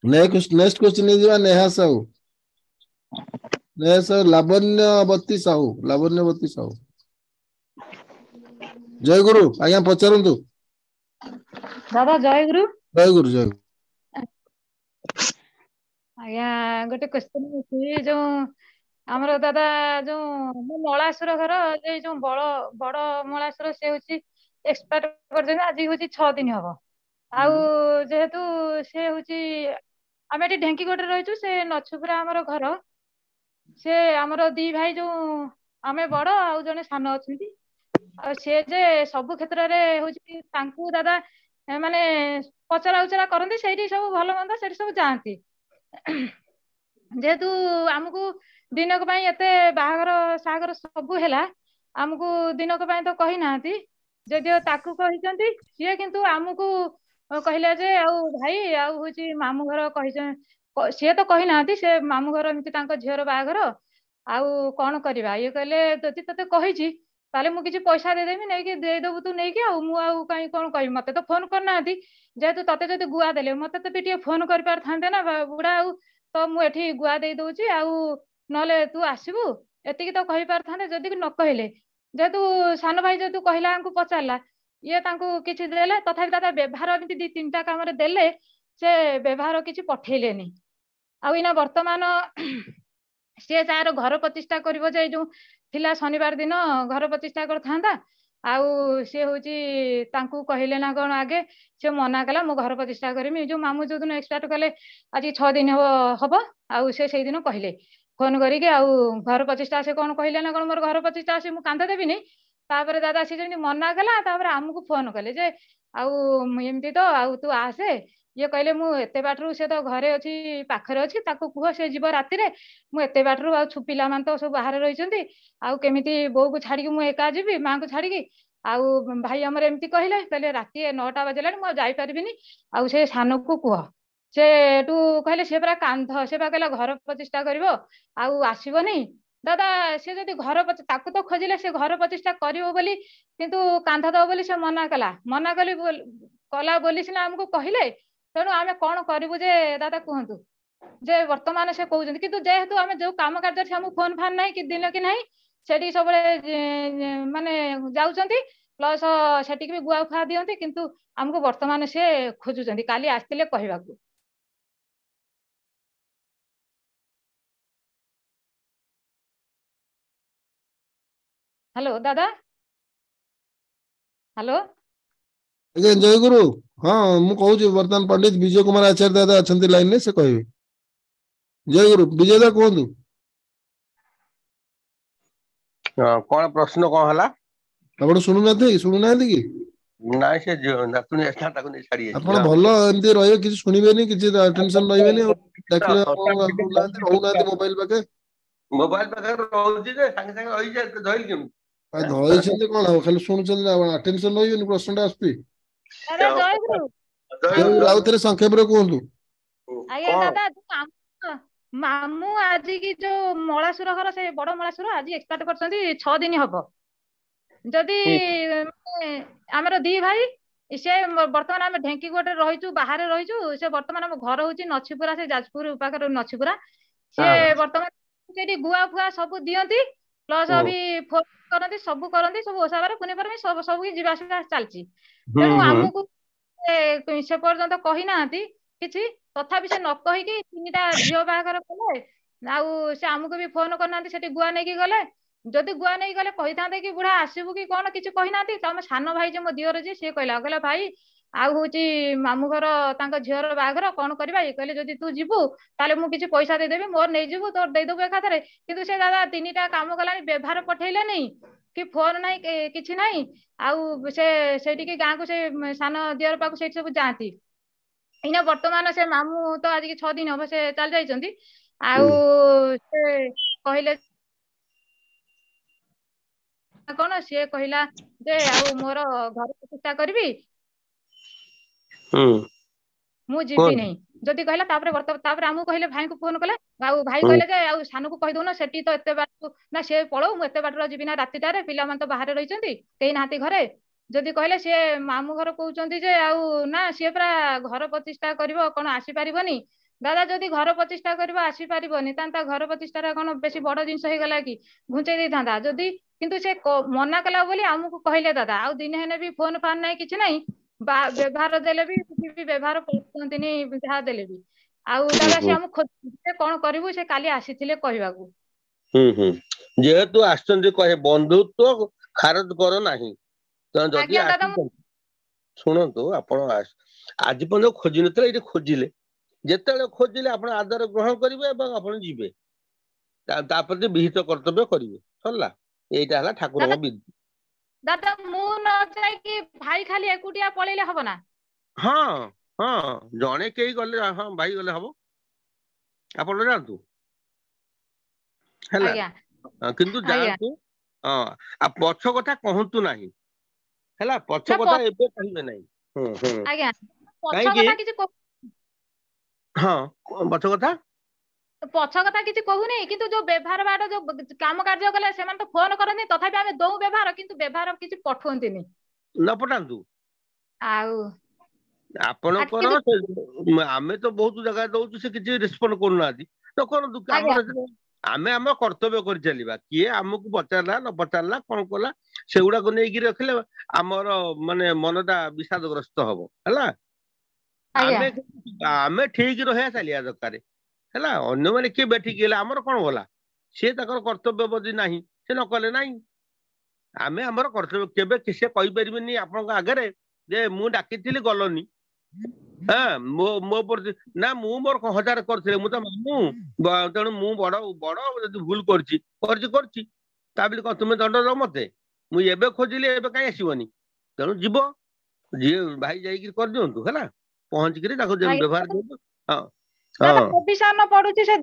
Next question है नेहा साहू। नेहा साहू लावण्यवती साहू। लावण्यवती साहू। जय गुरु आज्ञा पचारतु। दादा जय गुरु। जय गुरु जय गुरु। आज्ञा गोटे क्वेश्चन अछि जो हमर दादा जो मो मलासुर घर जे जो बड़ मलासुर से होची एक्सपायर कर आज होची 6 दिन हबो। आउ जेहेतु से होची आमे एटी ढेंकीगोटे रहिचु से नछुपुरा हमर घर से हमर दी भाई जो आमे बड़ आउ जने सान अछंती आ से जे सब क्षेत्र रे होची तांकू दादा माने पचरा उचरा करंती सेठी सब भलो मंदा सेठी सब जांती जेहेतु आमको दिनक ପାଇଁ एते बाहागर सागर सब हैला आमको दिनक ପାଇଁ तो कहि नांती जदियो ताकू कहिसंती सिए किंतु आमको कहले जे आउ भाई आउ होची मामू घर कहिसन सिए तो कहि नांती से मामू घर एमती तांको झियर बाहागर आउ कोन करबा ये कहले जति तते कहिची ताले मु किछि पैसा दे देमी नै कि दे दबु तू नै कि आउ मु आउ काई कोन कहि मते तो फोन कर नांती जेहेतु तते जति गुआ देले मते तो पिटिए फोन कर पार थांते ना बुढ़ा आउ तो मु एठी गुआ दे दउची आउ नले तू आसीबू एतिकी तो कहि पार थांते जदि न कहले जेहेतु सान भाई जेतु कहला हमको पचारला ये तांको किछि देले तथापि दादा व्यवहार एमती दी तीनटा काम रे देले से व्यवहार किछि पठेलेनी आउ इना वर्तमान से तार घर प्रतिष्ठा करिवो जे जो थिला शनिवार दिन घर प्रतिष्ठा कर थांदा आउ से होची तांकू कहले ना कोन आगे से मना कला मो घर प्रतिष्ठा करमी जो मामू जो दिन एक्सपार्ट कले आज 6 दिन हबो आउ से सेई दिन कहले फोन करिके आउ घर प्रतिष्ठा से कोन कहले ना कोन मोर घर प्रतिष्ठा से मु कांदा देबी नै तापर दादा से जेंति मना कला तापर हमकु फोन कले जे आउ एमती तो आउ तू आसे ये कहले मु एते बाटरू से तो घरे अछि पाखरे अछि ताको कुह से जीव राती रे मु एते बाटरू आ छु पिला मान तो सब बाहर रहिचंती आउ केमिति बो को छाडी मु एका जीबी मां को छाडी आउ भाई हमर एमती कहले राती 9टा बजलानी मु जाई परिबिनी आउ से सानो को कुह से टू कहले से परा कांध से बा कहला घर प्रतिष्ठा करिवो आउ आसीबो नै दादा से जदि घर ताकू तो खोजिले से घर प्रतिष्ठा करिवो बोली किंतु कांध दो बोली से मना कला बोली सिना हमको कहले तेणु आमे कोन करिवु जे दादा कहंतु जे वर्तमान से कहउजंती किंतु जेहेतु आमे जो काम कार्य से हम फोन फान नाही कि दिन कि नाही सेठी सबले माने जाउचंती प्लस सेठी भी गुआ फा दियंती किंतु हमको वर्तमान से खोजुचंती काली आस्तिले कहिबाकू हेलो दादा हेलो आज्ञा जय गुरु। हाँ मु कहूँ वर्तमान पंडित विजय कुमार आचार्य दादा अच्छा लाइन में से कहे जय गुरु विजय दा कहतु कौन प्रश्न कौन हला आपण शुणुना कि नाइ से नातुनी अच्छा ताको नै छाडी आपण भलो एमती रहियो किछ सुनिबेनी किछ टेंशन रहइबेनी डाकिले रहउनाते मोबाइल पाके रहउजी जे संगे संगे रहि जे धइल केम धइ छले कोन हो खाली सुनुचल ना टेंशन रहइबेनी प्रश्नटा आस्पी अरे जय गुरु राउ तेरे संक्षेप रे कहंतु आया दादा मामू आज की जो मलासुर घर से बड़ मलासुर आज एक्सपार्ट करछंती 6 दिन हबो जदि हमर दी भाई से वर्तमान आम ढेंकी गोटे रहीचु बाहर रहीचु से वर्तमान आम घर होची नछिपुरा से जाजपुर पाखर नछिपुरा से वर्तमान सेठी गुआ फुआ सब दियंती प्लस अभी फोन करंती सब ओसाबारे पुने पर सब की जीवा आसा चलची तेणु हमकु से पर्यंत कहि नांती किछि तथापि से न कहि कि तीनटा झियो बाहागर कले आउ से हमकु भी फोन करनांती सेठी गुआ नै कि गले जदि गुआ नै गले कहि थांते कि बुढ़ा आसीबु कि कोन किछि कहि नांती तमे सानो भाई जे मो दियर जे से कहला भाई आउ होची मामू घर तांको झियर बाहागर कोन करबा ये कहले जदि तू जीवु ताले मु किछि पैसा दे देबी मोर नै जीवु तोर दे देबु एकाथरे किंतु से दादा तीनटा काम कलानी व्यवहार पठैले नै कि फोन नै किछि नै आउ से सेठी के गां को से सानो दियर पाको सेठी सब जांती इना वर्तमान से मामू तो आज की 6 दिन हम से चल जाइछंती आउ से कहले कोन से कहला जे आउ मोर घर प्रतिष्ठा करबी मु जीबी नै जदि कहला तापर हमू कहले भाई को फोन कले आउ भाई कहले जे आउ सानो को कहि दउना सेठी तो एते बाट ना से पळो मु एते बाटर जीबी ना रातीटारे पिला मन तो बाहर रहिचंती केही नाती घरे जदि कहले से मामू घर कहउचंती जे आउ ना से परा घर प्रतिष्ठा करिवो कोन आसी परिबोनी दादा जदि घर प्रतिष्ठा करबा आसी पारिबनी तांता घर प्रतिष्ठा कोन बेसी बड़ जिंस हे गला कि घुंचे दै थांदा जदि किंतु से मना कला बोली हमकु कहले दादा आ दिन हेने भी फोन फान नाही किछ नाही व्यवहार देले भी किछि भी व्यवहार करतंतिनी जहा देले भी आ दादा से हम खोजे कोन करबु से काली आसीथिले कहबाकू जेहेतु आछंती कहे बंधुत्व खारज करो नाही त जदि आज्ञा दादा शुणु आपण आज पर्यंत खोजी नथिले एठी खोजिले जेतेले खोजिले आपण आदर ग्रहण करिवे एवं आपण जीवे ता प्रति विहित कर्तव्य करिवे सरला एटा हला ठाकुर विधि दादा मु न जाय कि भाई खाली एकुटिया पळेले हबो ना हाँ हाँ जणे केही गले हाँ भाई गले हबो आपण जानतु हला किंतु जानतु आ पछ कथा कहंतु नाही हला पछ कथा एबे कहिबे नाही आज्ञा पछ कथा किछि हाँ पछ कथा पछ कथा किछि कहू नै किंतु जो व्यवहार बाड जो काम कार्य कले सेमान तो फोन करनी तथापि आमे दौ व्यवहार किंतु व्यवहार किछि पठोंतिनी न पठांतु आउ आपण कोन आमे तो बहुत जगह दउछु से किछि रिस्पोंड करू नादी तो कोन काम आमे हम कर्तव्य कर चलिबा किए हमकु पचारला न पचारला कोन कोला सेगुडा को नेकी रखले हमर माने मनटा विषादग्रस्त हबो हला आमे आमे ठीक रहे चलिया दरकार हला अन्य माने के बैठी गेला हमर कोन होला से तकर कर्तव्य बदि नाही से न कले नाही आमे हमर कर्तव्य केबे किसे कहि परिबेनी आपन आगरे जे मु डाकिथिली गलोनी हाँ मो ना मु मोर हजार करथिले मु त मामू तेणु मु बड़ बड़ जदि भूल करछि ता बिल तुमे दंड दो मते मु एबे खोजिले एबे काई आसीबनी तेणु जीव जी भाई जाई कि कर दियंतु हला पहुंच करी ताको व्यवहार दियंतु हां दादा हबिसान पडुछि से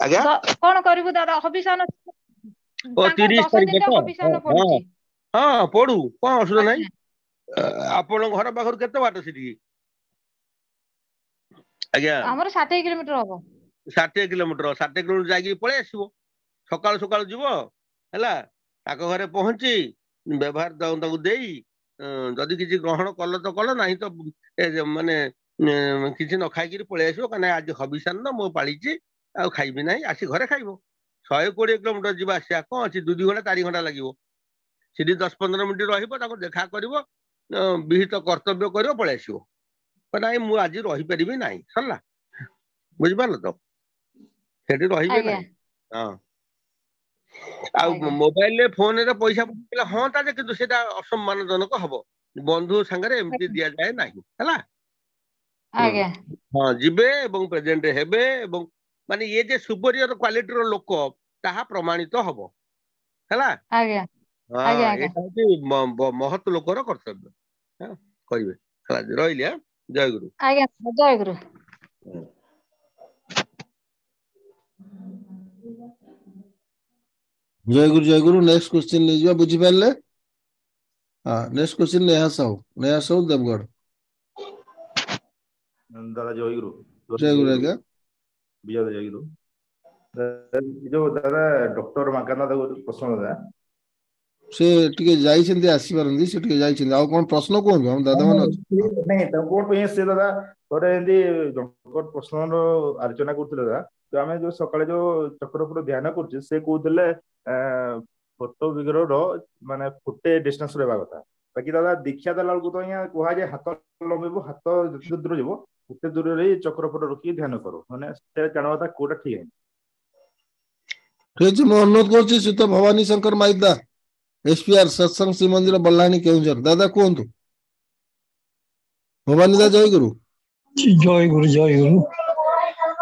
आज्ञा कोन करबु दादा हबिसान ओ 30 तारिख तो हबिसान पडुछि हां पडू कोन असुविधा नाही आपण घर पाखर केते बाट सिटी आज्ञा हमर 60 किलोमीटर हबो 60 किलोमीटर जागी पळे आसीबो सकाळ सकाळ जीवो हला ताको घरे पहुंची व्यवहार ताको देई जदि किछि ग्रहण कल तो कल नाही तो माने किछि न खाई कि पळे आसीबो कने आज हबिसान न मो पाळीची आ खाइबी नाही आसी घरे खाइबो 120 किलोमीटर जीवा आसिया कोन अछि 2 घंटा 4 घंटा लागिवो सिटी 10-15 मिनिट रहिबो ताको देखा करिवो विहित कर्तव्य करिवो पळे आसीबो नाही मु आज रही परिबी नाही सरला बुझि पारल तो सेठी रहिबे नाही हां आ मोबाइल ले फोन रे पैसा पठिला हां ता जे किंतु सेटा असम्मानजनक हबो बंधु संगरे एमती दिया जाय नाही हला आज्ञा हां जिबे एवं प्रेजेंट हेबे एवं माने ये जे सुपीरियर क्वालिटी रो लोक ताहा प्रमाणित हबो हला आज्ञा हां एटा कि महत लोकर कर्तव्य हां कहिबे हला रहिलिया जय गुरु आज्ञा जय गुरु जय गुरु नेक्स्ट क्वेश्चन ले जिबा बुझि पाले हां नेक्स्ट क्वेश्चन नेहा साहू देवगढ़ दादा जय गुरु आज्ञा विजय जय गुरु जो दादा डॉक्टर माकाना दादा प्रश्न दादा से टिके जाई छंती आसी परंदी से टिके जाई छंती आ कोन प्रश्न कोन हम दादा मन नहीं त कोन पे से दादा तोरे एंदी डॉक्टर प्रश्न रो आलोचना करथिले दादा तो आमे जो सकाळे जो चक्रपुर ध्यान करछि से कहउतले फोटो विग्रह रो माने फुटे डिस्टेंस रहबा कथा बाकी दादा दीक्षा दलाल को तो यहाँ कहा जे हाथ लंबेबो हाथ जति दूर जेबो उते दूर रे चक्रपुर रखी ध्यान करो माने से जानवाता कोटा ठीक है ठीक छै म अनुरोध करछि सुत भवानी शंकर माइदा एसपीआर सत्संग श्री मंदिर बल्लानी केउंझर दादा कोंतु भवानी दा जय गुरु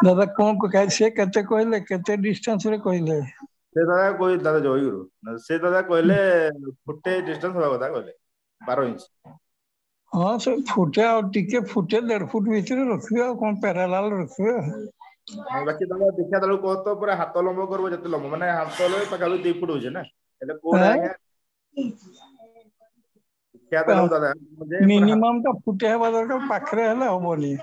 दादा कोन को कैसे कते कहले कते डिस्टेंस रे कहले से दादा कोई दादा जय गुरु से दादा कहले फुटे डिस्टेंस होबा कथा कहले 12 इंच हां से फुटे और टिके फुटे 1.5 फुट भीतर रखियो कोन पैरेलल रखियो बाकी दादा देखा दल को तो पूरा हाथ लंबो करबो जते लंबो माने हाथ ले पकाबे 2 फुट होजे ना एले कोन आया क्या दादा मिनिमम का फुटे हेबा दरकार पाखरे हले होबनी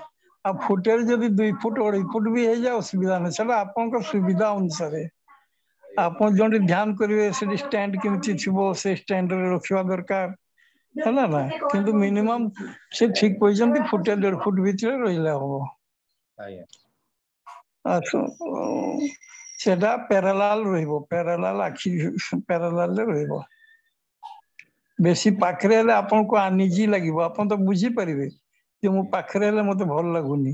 आ फुटे जदी 2 फुट 2.5 फुट भी हे जाय असुविधा नै सेला आपन को सुविधा अनुसार आपन जोंडी ध्यान करिवे से स्टैंड केमति छिबो से स्टैंड रे रखिवा दरकार हला ना किंतु मिनिमम से ठीक पोजीशन फुटे 1.5 फुट भीतर रहिला हो ଆଜ୍ଞା ସେଟା ପ୍ୟାରାଲାଲ ରହିବ, ପ୍ୟାରାଲାଲ ଆଖି ପ୍ୟାରାଲାଲ ରହିବ। ବେଶୀ ପାଖରେ ହେଲେ ଆପଣଙ୍କୁ ଆନିଜି ଲାଗିବ, ଆପଣ ତ ବୁଝିପାରିବେ ଯେ ମୋ ପାଖରେ ହେଲେ ମତେ ଭଲ ଲାଗୁନି।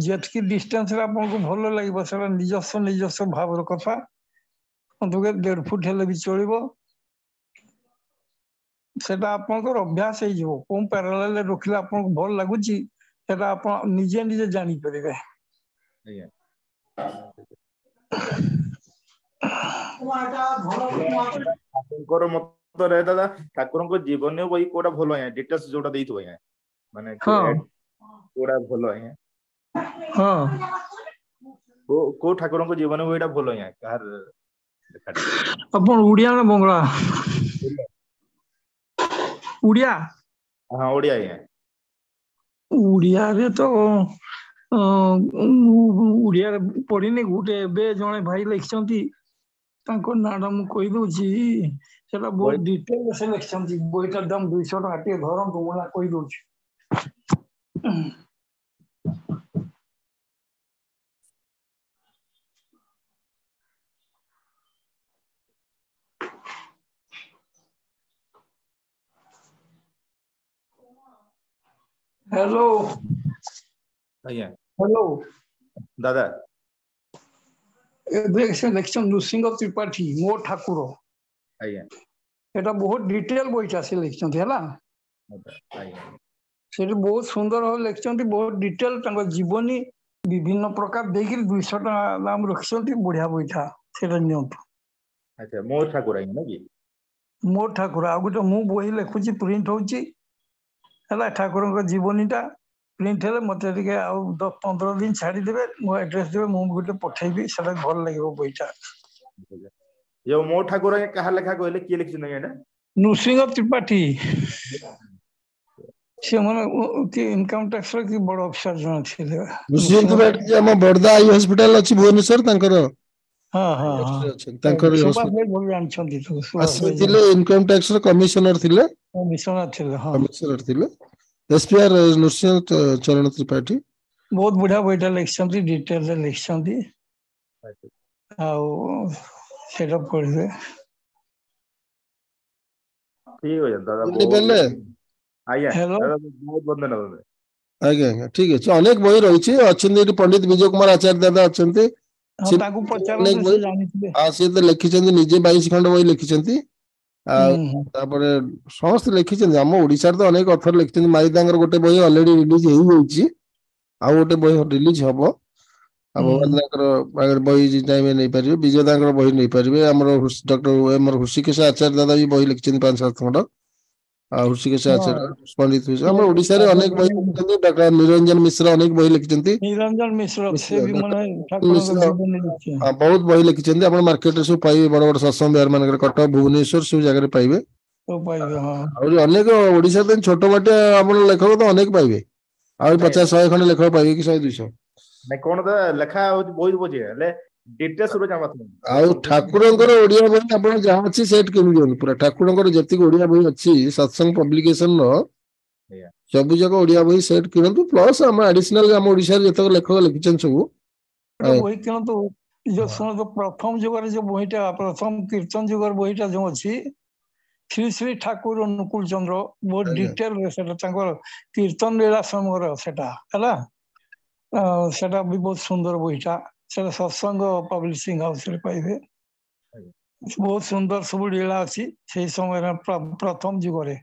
ଯେତିକି ଡିଷ୍ଟାନ୍ସ ରେ ଆପଣଙ୍କୁ ଭଲ ଲାଗିବ ସେଟା ନିଜସ୍ୱ ଭାବର କଥା। 1.5 ଫୁଟ ହେଲେ ବି ଚଳିବ, ସେଟା ଆପଣଙ୍କର ଅଭ୍ୟାସ ହେଇଯିବ। କୋଉ ପ୍ୟାରାଲାଲ ରେ ରଖିଲେ ଆପଣଙ୍କୁ ଭଲ ଲାଗୁଛି ସେଟା ଆପଣ ନିଜେ ନିଜେ ଜାଣିପାରିବେ। ଆଜ୍ଞା ଠାକୁରଙ୍କର ମତରେ ଦାଦା ଠାକୁରଙ୍କ ଜୀବନୀ ବହି କୋଉଟା ଭଲ ଆଜ୍ଞା ଡିଟେଲ୍ସ ଯୋଉଟା ଦେଇଥିବ ଆଜ୍ଞା ମାନେ ହଁ କୋଉଟା ଭଲ ଆଜ୍ଞା ହଁ କୋଉ ଠାକୁରଙ୍କ ଜୀବନୀ ବହିଟା ଭଲ ଆଜ୍ଞା କାହାର ଲେଖାଟା ଆପଣ ଓଡିଆ ନା ବଙ୍ଗଳା? ଓଡିଆ? ହଁ ଓଡିଆ ଆଜ୍ଞା। ଓଡିଆରେ ତ ଓଡିଆରେ ପଢିନି। ଗୋଟେ ଏବେ ଜଣେ ଭାଇ ଲେଖିଛନ୍ତି, ତାଙ୍କ ନାଁ ଟା ମୁଁ କହିଦଉଛି, ସେଟା ବହୁତ ବହି ଡିଟେଲ ସେ ଲେଖିଛନ୍ତି। ବହିଟାର ଦାମ 200 ଟଙ୍କା, ଟିକେ ଧରନ୍ତୁ ମୁଁ କହିଦଉଛି। ହ୍ୟାଲୋ ଆଜ୍ଞା ହ୍ୟାଲୋ ଦାଦା ଏବେ ସେ ଲେଖିଛନ୍ତି ନୃସିଂହ ତ୍ରିପାଠୀ ମୋ ଠାକୁର। ଆଜ୍ଞା ସେଟା ବହୁତ ଡିଟେଲ ବହିଟା ସେ ଲେଖିଛନ୍ତି ହେଲା। ଆଜ୍ଞା ସେଠି ବହୁତ ସୁନ୍ଦର ଭାବେ ଲେଖିଛନ୍ତି, ବହୁତ ଡିଟେଲ ତାଙ୍କ ଜୀବନୀ ବିଭିନ୍ନ ପ୍ରକାର ଦେଇକିରି 200 ଟଙ୍କା ଦାମ ରଖିଛନ୍ତି। ବଢିଆ ବହିଟା, ସେଇଟା ନିଅନ୍ତୁ। ଆଚ୍ଛା ମୋ ଠାକୁର ଆଜ୍ଞା ନାଇଁ କି? ମୋ ଠାକୁର। ଆଉ ଗୋଟେ ମୁଁ ବହି ଲେଖୁଛି, ପ୍ରିଣ୍ଟ ହଉଛି ହେଲା, ଠାକୁରଙ୍କ ଜୀବନୀଟା ପ୍ରିଣ୍ଟ ହେଲେ ମତେ ଟିକେ ଆଉ 10-15 ଦିନ ଛାଡିଦେବେ, ମୋ ଆଡ୍ରେସ ଦେବେ, ମୁଁ ଗୋଟେ ପଠେଇବି। ସେଟା ଭଲ ଲାଗିବ ବହିଟା। ଯୋଉ ମୋ ଠାକୁର କାହା ଲେଖା କହିଲେ, କିଏ ଲେଖିଛନ୍ତି ଆଜ୍ଞା ଏଇଟା? ନୃସିଂହ ତ୍ରିପାଠୀ। ସେମାନେ ଇନକମ ଟ୍ୟାକ୍ସ ର କି ବଡ ଅଫିସର ଜଣେ ଥିଲେ। ନୃସିଂହ ତ୍ରିପାଠୀ ଆମ ବଡଦା ଆଇ ହସ୍ପିଟାଲ ଅଛି ଭୁବନେଶ୍ୱର, ତାଙ୍କର ହଁ ହଁ ଅଛନ୍ତି, ତାଙ୍କର ସୁଭାଷ ଭାଇ ଭଲ ଜାଣିଛନ୍ତି। ସୁଭାଷ ସେ ଭାଇ ଥିଲେ ଇନକମ ଟ୍ୟାକ୍ସ ର କମିଶନର ଥିଲେ, ମିଶନ ଥିଲେ। ହଁ କମିଶନର ଥିଲେ। ଏସପିଆର ନୃସିଂହ ଚରଣ ତ୍ରିପାଠୀ। ବହୁତ ବଢିଆ ବହିଟା ଲେଖିଛନ୍ତି, ଡିଟେଲରେ ଲେଖିଛନ୍ତି। ଆଉ ସେଇଟା ପଢିବେ। ଠିକ ଅଛି ଦାଦା, ବହୁତ ଜାଣିପାରିଲେ? ଆଜ୍ଞା ହ୍ୟାଲୋ ଦାଦା ବହୁତ ବହୁତ ଧନ୍ୟବାଦ। ଆଜ୍ଞା ଆଜ୍ଞା ଠିକ ଅଛି। ଅନେକ ବହି ରହିଛି, ଅଛନ୍ତି ଏଠି ପଣ୍ଡିତ ବିଜୟ କୁମାର ଆଚାର୍ଯ୍ୟ ଦାଦା ଅଛନ୍ତି। ହଁ, ସେ ତାଙ୍କୁ ଅନେକ ପଚାରନ୍ତୁ, ସେ ବହି, ଜାଣିଥିବେ। ସିଏ ତ ଲେଖିଛନ୍ତି ନିଜେ 22 ଖଣ୍ଡ ବହି ଲେଖିଛନ୍ତି। ଆଉ ହୁଁ ତାପରେ ସମସ୍ତେ ଲେଖିଛନ୍ତି, ଆମ ଓଡିଶାରେ ତ ଅନେକ ଅଥର ଲେଖିଛନ୍ତି। ମାଇଦାଙ୍କର ଗୋଟେ ବହି ଅଲରେଡି ରିଲିଜ ହେଇଯାଇଛି, ଆଉ ଗୋଟେ ବହି ରିଲିଜ ହବ। ଆଉ ହୁଁ ଭଗବାନ ଦାଙ୍କର ବହି ଚାହିଁବେ ନେଇପାରିବେ, ବିଜୟ ଦାଙ୍କର ବହି ନେଇପାରିବେ। ଆମର ଡକ୍ଟର ଆମର ହୃଷିକେଶ ଆଚାର୍ଯ୍ୟ ଦାଦା ବି ବହି ଲେଖିଛନ୍ତି 5-7 ଖଣ୍ଡ। ଆଉ ହୃଷିକେଶ ଆଚାର୍ଯ୍ୟ, ହଁ ପଣ୍ଡିତ ଆମର ଓଡିଶାରେ ତାପରେ ଅନେକ ବହି ଜଣେ ଲେଖିଛନ୍ତି। ଡକ୍ଟର ନିରଞ୍ଜନ ମିଶ୍ର ଅନେକ ବହି ଲେଖିଛନ୍ତି। ନିରଞ୍ଜନ ମିଶ୍ର, ସେ ବି ମାନେ ଡକ୍ଟର ଠାକୁରଙ୍କ ମିଶ୍ର ଜୀବନୀ ଲେଖିଛନ୍ତି। ବହୁତ ବହି ଲେଖିଛନ୍ତି। ଆପଣ ମାର୍କେଟରେ ସବୁ ପାଇବେ, ବଡ ବଡ ସତ୍ସଙ୍ଗ ବିହାର ମାନଙ୍କରେ, କଟକ ଭୁବନେଶ୍ୱର ସବୁ ଜାଗାରେ ପାଇବେ। ସବୁ ପାଇବେ। ହଁ ଆହୁରି ଅନେକ ଓଡିଶାରେ ଛୋଟ ମୋଟେ ଆପଣ ଲେଖକ ତ ଅନେକ ପାଇବେ। ଆହୁରି ନାଇଁ 50-100 ଖଣ୍ଡେ ଲେଖକ ପାଇବେ କି 100-200। ନାଇଁ କଣ ତ ଲେଖା ହଉଛି ବହି ବୁଝିବେ ହେଲେ ଡିଟେଲ୍ସ ଗୁରା ଜାଣିପାରୁନି ଆଉ ଠାକୁରଙ୍କର ଓଡିଆ ବହି ଆପଣ ଯାହା ଅଛି ସେଠି କିଣି ଦିଅନ୍ତୁ। ପୁରା ଠାକୁରଙ୍କର ଯେତିକି ଓଡିଆ ବହି ଅଛି ସତ୍ସଙ୍ଗ ପବ୍ଲିକେସନ ର, ଆଜ୍ଞା ସବୁ ଯାକ ଓଡିଆ ବହି ସେଟ୍ କିଣନ୍ତୁ। ପ୍ଲସ ଆମ ଆଡିସନାଲ ଆମ ଓଡିଶାରେ ଯେତେକ ଲେଖକ ଲେଖିଛନ୍ତି ସବୁ। ଗୋଟେ ବହି କିଣନ୍ତୁ। ଯୋଉ ଶୁଣନ୍ତୁ, ପ୍ରଥମ ଯୁଗରେ ଯୋଉ ବହିଟା, ପ୍ରଥମ କୀର୍ତ୍ତନ ଯୁଗର ବହିଟା ଯୋଉ ଅଛି, ଶ୍ରୀ ଶ୍ରୀ ଠାକୁର ଅନୁକୂଳ ଚନ୍ଦ୍ର, ବହୁତ ଆଜ୍ଞା ଡିଟେଲରେ ସେଟା ତାଙ୍କର କୀର୍ତ୍ତନ ଲୀଳା ସମୟର ସେଟା ହେଲା। ସେଟା ବି ବହୁତ ସୁନ୍ଦର ବହିଟା। ସେଟା ସତ୍ସଙ୍ଗ ପବ୍ଲିସିଂ ହାଉସରେ ପାଇବେ। ଆଜ୍ଞା ବହୁତ ସୁନ୍ଦର ସବୁ ଲୀଳା ଅଛି ସେଇ ସମୟରେ, ପ୍ରଥମ ଯୁଗରେ।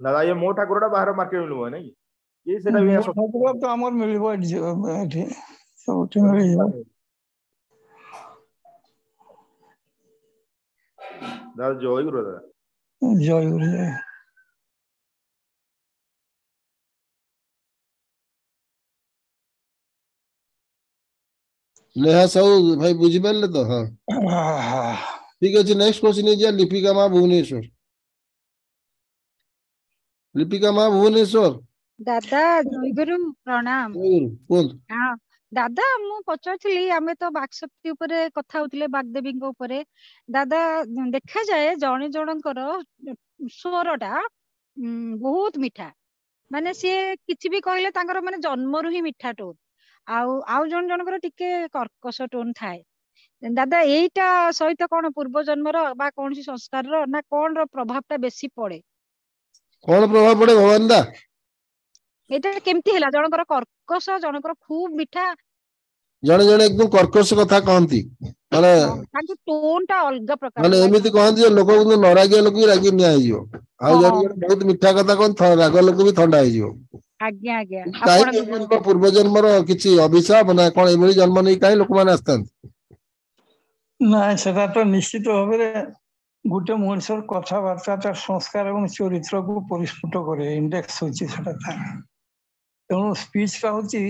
ଦାଦା ଇଏ ମୋ ଠାକୁର ଟା ବାହାର ମାର୍କେଟ ମିଳିବ ନାଇଁ କି? ଇଏ ସେଟା ବି ମୋ ଠାକୁର ତ ଆମର ମିଳିବ ଏଠି ସବୁଠି ମିଳିଯିବ। ଦାଦା ଜୟଗୁରୁ ଦାଦା। ଜୟଗୁରୁ ଜୟ। ନେହା ସାହୁ ଭାଇ ବୁଝିପାରିଲେ ତ? ହଁ ଠିକ ଅଛି। ନେକ୍ସଟ କ୍ୱେଶ୍ଚନ ହେଇଯିବା ଲିପିକା ମା ଭୁବନେଶ୍ୱର। ଲିପିକା ମା ଭୁବନେଶ୍ୱର। ଦାଦା ଜୟଗୁରୁ ପ୍ରଣାମ। କୁହନ୍ତୁ। ହଁ ଦାଦା, ମୁଁ ପଚାରୁଥିଲି, ଆମେ ତ ବାକ୍ଶକ୍ତି ଉପରେ କଥା ହଉଥିଲେ, ବାଗଦେବୀଙ୍କ ଉପରେ। ଦାଦା, ଦେଖାଯାଏ ଜଣେ ଜଣଙ୍କର ସ୍ୱରଟା ବହୁତ ମିଠା, ମାନେ ସିଏ କିଛି ବି କହିଲେ ତାଙ୍କର ମାନେ ଜନ୍ମରୁ ହିଁ ମିଠା ଟୋନ, ଆଉ ଜଣ ଜଣଙ୍କର ଟିକେ କର୍କଶ ଟୋନ ଥାଏ। ଦାଦା ଏଇଟା ସହିତ କଣ ପୂର୍ବ ଜନ୍ମର ବା କୌଣସି ସଂସ୍କାରର ନା କଣ ର ପ୍ରଭାବ ଟା ବେଶୀ ପଡେ? କଣ ପ୍ରଭାବ ପଡେ ଭଗବାନ ଦା? ଏଇଟା କେମିତି ହେଲା ଜଣଙ୍କର କର୍କଶ ଜଣଙ୍କର ଖୁବ ମିଠା? ଜଣେ ଜଣେ ଏକଦମ କର୍କଶ କଥା କହନ୍ତି, ମାନେ ତାଙ୍କ ଟୋନ ଟା ଅଲଗା ପ୍ରକାର ମାନେ ଥାଏ। ଏମିତି କହନ୍ତି ଯେ ଲୋକ କିନ୍ତୁ ନ ରାଗିବା ଲୋକ ବି ରାଗି ନିଆଁ ହେଇଯିବ, ଆଉ ଜଣେ ଜଣେ ବହୁତ ମିଠା କଥା କହନ୍ତି ରାଗ ଲୋକ ବି ଥଣ୍ଡା ହେଇଯିବ। ଆଜ୍ଞା ଆଜ୍ଞା କାହିଁକି ପୂର୍ବ ଜନ୍ମର କିଛି ଅଭିଶାପ ନା କଣ ଏଭଳି ଜନ୍ମ ନେଇ କାହିଁ ଲୋକମାନେ ଆସିଥାନ୍ତି? ନାଇଁ ସେଟା ତ ନିଶ୍ଚିତ ଭାବରେ ଗୋଟେ ମଣିଷର କଥାବାର୍ତ୍ତା ତାର ସଂସ୍କାର ଏବଂ ଚରିତ୍ରକୁ ପରିସ୍ଫୁଟ କରେ, ଇଣ୍ଡେକ୍ସ ହଉଛି ସେଟା ଥାଏ। ତେଣୁ ସ୍ପିଚଟା ହଉଛି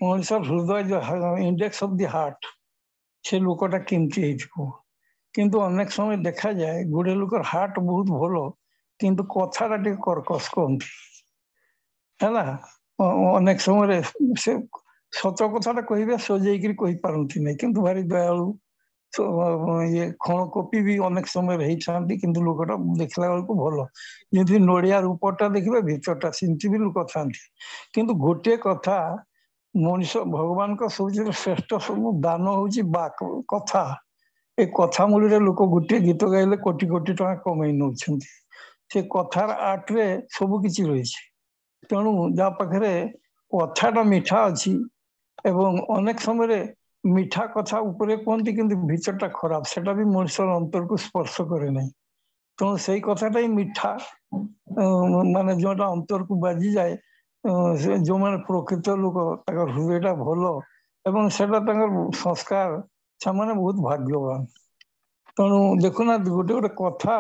ମଣିଷର ହୃଦୟ, ଇଣ୍ଡେକ୍ସ ଅଫ ଦି ହାର୍ଟ, ସେ ଲୋକଟା କେମିତି ହେଇଥିବ। କିନ୍ତୁ ଅନେକ ସମୟ ଦେଖାଯାଏ ଗୋଟେ ଲୋକର ହାର୍ଟ ବହୁତ ଭଲ କିନ୍ତୁ କଥାଟା ଟିକେ କର୍କଶ କହନ୍ତି ହେଲା। ଅନେକ ସମୟରେ ସେ ସତ କଥାଟା କହିବେ ସଜେଇକିରି କହିପାରନ୍ତି ନାହିଁ, କିନ୍ତୁ ଭାରି ଦୟାଳୁ ଇଏ ଖଣ କପି ବି ଅନେକ ସମୟରେ ହେଇଥାନ୍ତି, କିନ୍ତୁ ଲୋକଟା ଦେଖିଲା ବେଳକୁ ଭଲ। ଯେମିତି ନଡିଆ ରୂପଟା ଦେଖିବେ ଭିତରଟା ସେମିତି ବି ଲୋକ ଥାନ୍ତି। କିନ୍ତୁ ଗୋଟିଏ କଥା, ମଣିଷ ଭଗବାନଙ୍କ ସବୁଠାରୁ ଶ୍ରେଷ୍ଠ ସବୁ ଦାନ ହଉଛି କଥା। ଏ କଥା ମୂଳରେ ଲୋକ ଗୋଟିଏ ଗୀତ ଗାଇଲେ କୋଟି କୋଟି ଟଙ୍କା କମେଇ ନଉଛନ୍ତି। ସେ କଥାର ଆର୍ଟରେ ସବୁ କିଛି ରହିଛି। ତେଣୁ ଯାହା ପାଖରେ କଥାଟା ମିଠା ଅଛି, ଏବଂ ଅନେକ ସମୟରେ ମିଠା କଥା ଉପରେ କୁହନ୍ତି କିନ୍ତୁ ଭିତରଟା ଖରାପ, ସେଟା ବି ମଣିଷର ଅନ୍ତରକୁ ସ୍ପର୍ଶ କରେ ନାହିଁ। ତେଣୁ ସେଇ କଥାଟା ହିଁ ମିଠା, ମାନେ ଯୋଉଟା ଅନ୍ତରକୁ ବାଜିଯାଏ, ଯୋଉମାନେ ପ୍ରକୃତ ଲୋକ ତାଙ୍କର ହୃଦୟଟା ଭଲ ଏବଂ ସେଟା ତାଙ୍କର ସଂସ୍କାର, ସେମାନେ ବହୁତ ଭାଗ୍ୟବାନ। ତେଣୁ ଦେଖୁନାହାନ୍ତି ଗୋଟେ ଗୋଟେ କଥା,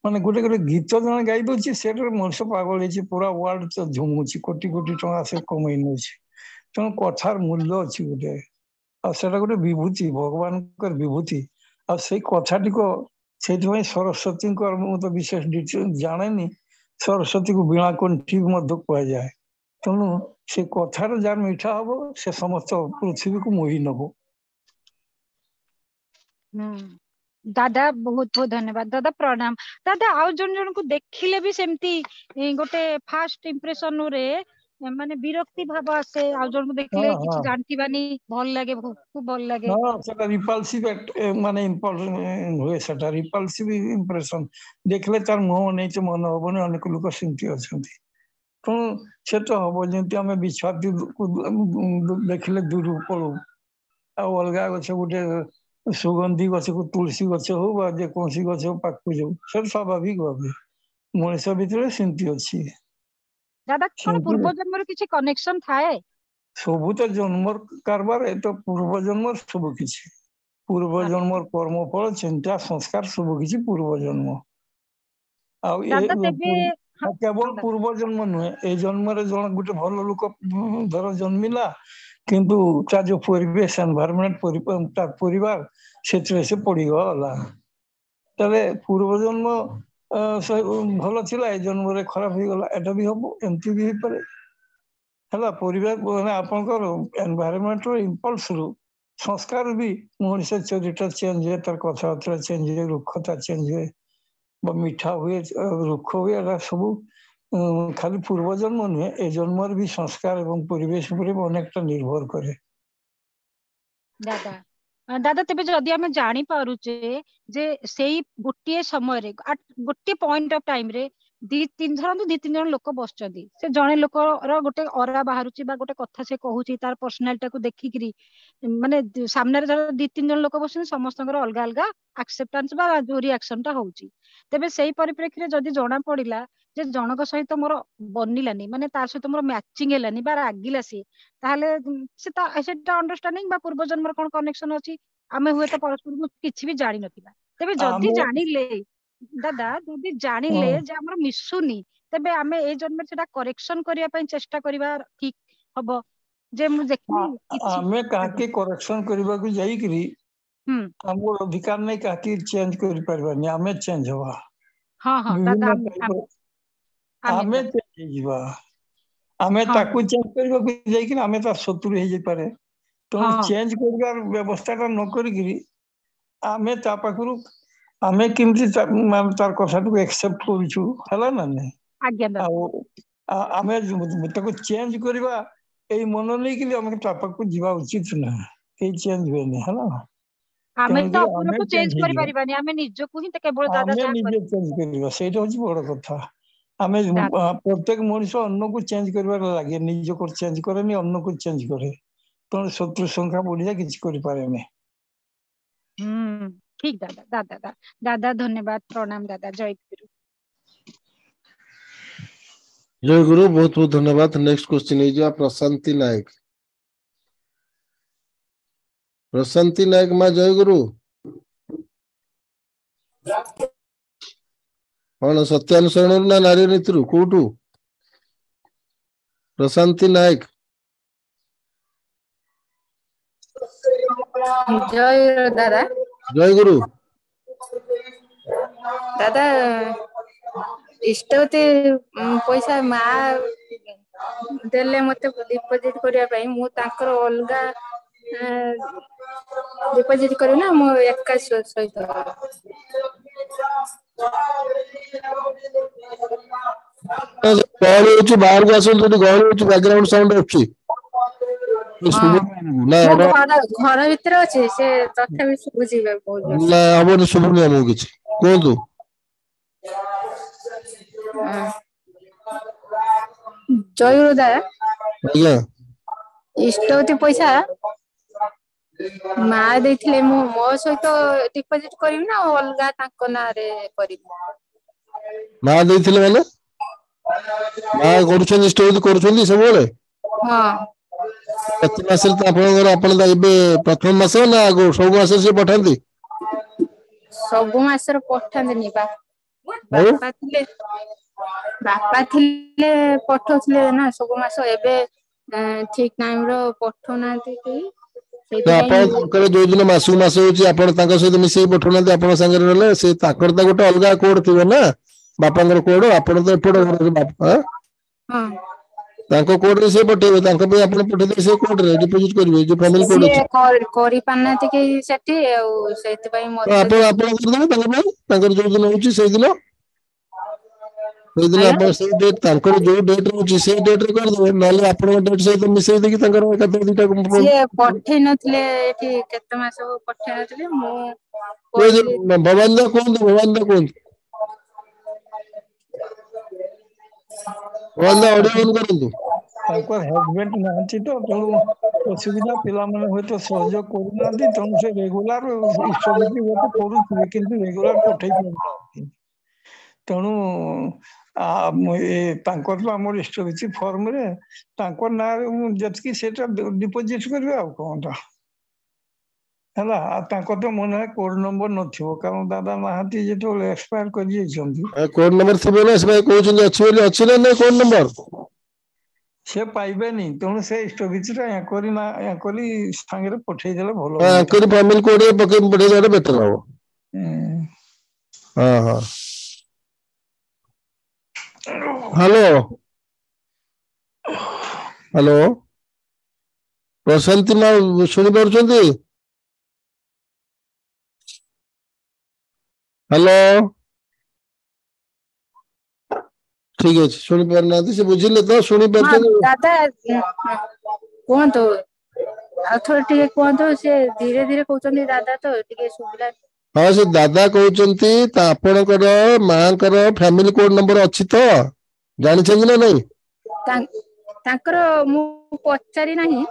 ମାନେ ଗୋଟେ ଗୋଟେ ଗୀତ ଜଣେ ଗାଇ ଦଉଛି, ସେଟାରେ ମଣିଷ ପାଗଳ ହେଇଛି, ପୁରା ୱାର୍ଲଡ ଝୁମୁଛି, କୋଟି କୋଟି ଟଙ୍କା ସେ କମେଇ ନଉଛି। ତେଣୁ କଥାର ମୂଲ୍ୟ ଅଛି ଗୋଟେ, ଆଉ ସେଟା ଗୋଟେ ବିଭୂତି, ଭଗବାନଙ୍କର ବିଭୂତି। ଆଉ ସେଇ କଥାଟିକ ସେଇଥିପାଇଁ ସରସ୍ୱତୀଙ୍କର, ମୁଁ ତ ବିଶେଷ ଜାଣେନି, ସରସ୍ୱତୀକୁ ବୀଣା କଣ୍ଠି ମଧ୍ୟ କୁହାଯାଏ। ତେଣୁ ସେ କଥାର ଯାହାର ମିଠା ହବ ସେ ସମସ୍ତ ପୃଥିବୀକୁ ମୋହି ନବ। ଦାଦା ବହୁତ ବହୁତ ଧନ୍ୟବାଦ, ଦାଦା ପ୍ରଣାମ। ଦାଦା ଆଉ ଜଣ ଜଣଙ୍କୁ ଦେଖିଲେ ବି ସେମିତି ଗୋଟେ ଫାଷ୍ଟ ଇମ୍ପ୍ରେସନ ରେ ମାନେ ବିରକ୍ତି ଭାବ ଆସେ, ଆଉ ଜଣଙ୍କୁ ଦେଖିଲେ କିଛି ଜାଣିଥିବାନି ଭଲ ଲାଗେ, ଖୁବ ଭଲ ଲାଗେ। ସେଟା ରିପଲସିଭ ମାନେ ହୁଏ, ସେଟା ରିପଲସିଭ ଇମ୍ପ୍ରେସନ। ଦେଖିଲେ ତାର ମୁହଁ ନେଇଛି ମନ ହବନି, ଅନେକ ଲୋକ ସେମିତି ଅଛନ୍ତି। ତେଣୁ ସେ ତ ହବ, ଯେମିତି ଆମେ ବିଛୁଆତି ଦେଖିଲେ ଦୂରକୁ ପଳଉ, ଆଉ ଅଲଗା ଗଛ ଗୋଟେ ସୁଗନ୍ଧି ଗଛକୁ, ତୁଳସୀ ଗଛ ହଉ ବା ଯେକୌଣସି ଗଛ ପାଖକୁ ଯାଉ, ସେଟା ସ୍ୱାଭାବିକ ଭାବେ ମଣିଷ ଭିତରେ ସେମିତି ଅଛି। ଦାଦା କଣ ପୂର୍ବ ଜନ୍ମର କିଛି କନେକ୍ସନ ଥାଏ? ସବୁ ତ ଜନ୍ମର କାରବାର, ଏ ତ ପୂର୍ବ ଜନ୍ମର ସବୁ କିଛି, ପୂର୍ବ ଜନ୍ମର କର୍ମ ଫଳ, ଚିନ୍ତା, ସଂସ୍କାର ସବୁ କିଛି ପୂର୍ବ ଜନ୍ମ। ଆଉ କେବଳ ପୂର୍ବ ଜନ୍ମ ନୁହେଁ, ଏଇ ଜନ୍ମରେ ଜଣେ ଗୋଟେ ଭଲ ଲୋକ ଧର ଜନ୍ମିଲା, କିନ୍ତୁ ତା ଯୋଉ ପରିବେଶ, ଏନଭାରମେଣ୍ଟ, ତା ପରିବାର, ସେଥିରେ ସେ ପଡିଗଲା, ତାହେଲେ ପୂର୍ବ ଜନ୍ମ ଭଲ ଥିଲା, ଏ ଜନ୍ମରେ ଖରାପ ହେଇଗଲା, ଏଟା ବି ହବ, ଏମିତି ବି ହେଇପାରେ ହେଲା। ପରିବାର ମାନେ ଆପଣଙ୍କର ଏନଭାରମେଣ୍ଟର ଇମ୍ପଲ୍ସରୁ ସଂସ୍କାର ବି ମଣିଷ ଚରିତ୍ର ଚେଞ୍ଜ ହୁଏ, ତାର କଥାବାର୍ତ୍ତା ଚେଞ୍ଜ ହୁଏ, ରୁକ୍ଷତା ଚେଞ୍ଜ ହୁଏ, ବା ମିଠା ହୁଏ, ରୁକ୍ଷ ହୁଏ, ଏଟା ସବୁ ଖାଲି ପୂର୍ବ ଜନ୍ମ ନୁହେଁ, ଏ ଜନ୍ମରେ ବି ସଂସ୍କାର ଏବଂ ପରିବେଶ ଉପରେ ଅନେକଟା ନିର୍ଭର କରେ। ଦାଦା ତେବେ ଯଦି ଆମେ ଜାଣିପାରୁଛେ ଯେ ସେଇ ଗୋଟିଏ ସମୟରେ, ଗୋଟିଏ ପଏଣ୍ଟ ଅଫ ଟାଇମରେ ଦି ତିନି ଜଣ ଲୋକ ବସିଛନ୍ତି, ସେ ଜଣେ ଲୋକର ଗୋଟେ ଅରା ବାହାରୁଛି ବା ଗୋଟେ କଥା ସେ କହୁଛି, ତାର ପର୍ସନାଲିଟାକୁ ଦେଖିକିରି, ମାନେ ସାମ୍ନାରେ ଧର ଦି ତିନି ଜଣ ଲୋକ ବସୁଛନ୍ତି, ସମସ୍ତଙ୍କର ଅଲଗା ଅଲଗା ଆକ୍ସେପ୍ଟାନ୍ସ ବା ଯୋଉ ରିଆକ୍ସନ ଟା ହଉଛି। ତେବେ ସେଇ ପରିପ୍ରେକ୍ଷୀରେ ଯଦି ଜଣା ପଡିଲା ଯେ ଜଣଙ୍କ ସହିତ ମୋର ବନିଲାନି, ମାନେ ତା ସହିତ ମୋର ମ୍ୟାଚିଂ ହେଲାନି ବା ରାଗିଲା ସିଏ, ତାହେଲେ ସେଟା ଅଣ୍ଡରଷ୍ଟାଣ୍ଡିଂ ବା ପୂର୍ବ ଜନ୍ମର କଣ କନେକ୍ସନ ଅଛି, ଆମେ ହୁଏତ ପରସ୍ପରକୁ କିଛି ବି ଜାଣିନଥିବା। ତେବେ ଯଦି ଜାଣିଲେ ଦାଦା, ଯଦି ଜାଣିଲେ ଯେ ଆମର ମିଶୁନି, ତେବେ ଆମେ ଏଇ ଜନ୍ମରେ ସେଟା କରେକ୍ସନ କରିବା ପାଇଁ ଚେଷ୍ଟା କରିବା ଠିକ ହବ। ଯେ ମୁଁ ଦେଖିଲି ଆମେ କାହାକି କରେକ୍ସନ କରିବାକୁ ଯାଇକିରି ଆମର ଅଧିକାର ନାହିଁ କାହାକି ଚେଞ୍ଜ କରିପାରିବାନି, ଆମେ ଚେଞ୍ଜ ହବା, ଆମେ ଚେଞ୍ଜ ହେଇଯିବା। ଆମେ ତାକୁ ଚେଞ୍ଜ କରିବାକୁ ଯାଇକିରି ଆମେ ତା ଶତ୍ରୁ ହେଇଯାଇପାରେ। ତେଣୁ ଚେଞ୍ଜ କରିବାର ବ୍ୟବସ୍ଥାଟା ନ କରିକିରି ଆମେ ତା ପାଖରୁ ଆମେ କେମିତି ତାର କଥାଟାକୁ ଆକ୍ସେପ୍ଟ କରୁଛୁ, ହେଲା ନା ନାଇଁ? ଆଉ आमे ताको चेंज करबा एई मन नै कि आमे ता पाखु जीवा उचित ना के चेंज होने हला आमे तो आमे अपनको चेंज चेंज करि परिबानी आमे निजको ही त केवल दादा आमे जा निजे चेंज करबा सेटा होची बड़ कथा आमे प्रत्येक मनुष्य अन्न को चेंज करबार लागे निज को चेंज करेनी अन्न को चेंज करे तो शत्रु संख्या बढ़िया किछ करि पारेनी ठीक दादा दादा दादा धन्यवाद प्रणाम दादा जय गुरु जय गुरु बहुत बहुत धन्यवाद। नेक्स्ट क्वेश्चन है जो प्रशांति नायक। प्रशांति नायक माँ जय गुरु कौन सत्यानुसरण ना नारी नीति कोठू प्रशांति नायक जय दादा जय गुरु दादा इष्टवती पैसा मा देले मते डिपोजिट करिया पई मु ताकर अलगा डिपोजिट करू ना मो एका सहित गहली होची बाहर को आसन तो गहली होची बैकग्राउंड साउंड अछि ना घर भीतर अछि से तथापि सुबुजी बहुत ना हमर सुबुनी हमो किछ कोंतु जय दादा आज्ञा इष्टवती पैसा मा देथिले मो सहित डिपोजिट करिम ना अलगा ताको ना रे करिम मा देथिले माने मा करूछन इष्टवती करूछन सब बेले हां प्रति मास तो आपण प्रथम मास ना आगो सब मास से पठांती सब मास रो पठांती बापा थिले पठौथिले ना सब मास एबे ठीक टाइम रो पठौ नांती कि जो दिन मासू मास होची आपण तांका सहित मिसई पठौनांती आपण संगे रहले से ताकर त गोटे अलगा कोड थिबो ना बापांगर कोड आपण तो एपड घर बापा हां तांको कोड रे से पठेबे तांका पे आपण पठेबे से कोड रे डिपोजिट करबे जो फैमिली कोड अछि करि पानाती कि सेठी सेति पई मते आपण कर देबे तांका तांकर जो दिन होची से दिन आपण से डेट तांकर जो डेट होची से डेट रे कर देबे नाले आपण डेट से तो मिसई देकी तांकर कते दिटा से पठे नथले एठी केते मास पठे नथले मु भगवान दा कोन वाला ऑडियो ऑन करंतु ताको हस्बैंड नांती तो तेणु असुविधा पिला माने होय तो सहयोग करू नांती तेणु से रेगुलर इष्टवती होते करू किंतु रेगुलर पठै पारु तेणु तांकर तो आमर इष्टवती फॉर्म रे तांकर ना जतकी सेटा डिपोजिट करबे आ कोनटा हला तांकर तो मन कोड नंबर नथिबो कारण दादा महाती जेतो एक्सपायर कर जे छंती कोड नंबर थिबे ना से कहउछन अछि ना कोड नंबर से पाइबे नहीं तेणु से इष्टवती रा या करी संगे रे पठै देले भलो करी फैमिली कोड रे पके पठै देले बेटर हो हां हां हेलो हेलो प्रशांति मा सुनि पारुछंती हेलो ठीक है सुनि पार ना से बुझिले तो सुनि पार दादा कोन तो अथॉरिटी कोन तो से धीरे धीरे कहउछंती दादा तो टिके सुबिला हाँ से दादा कहउछंती ता आपनकर मांकर फैमिली कोड नंबर अछि तो जानि छन ना नहीं ताकर मु पचारि नाही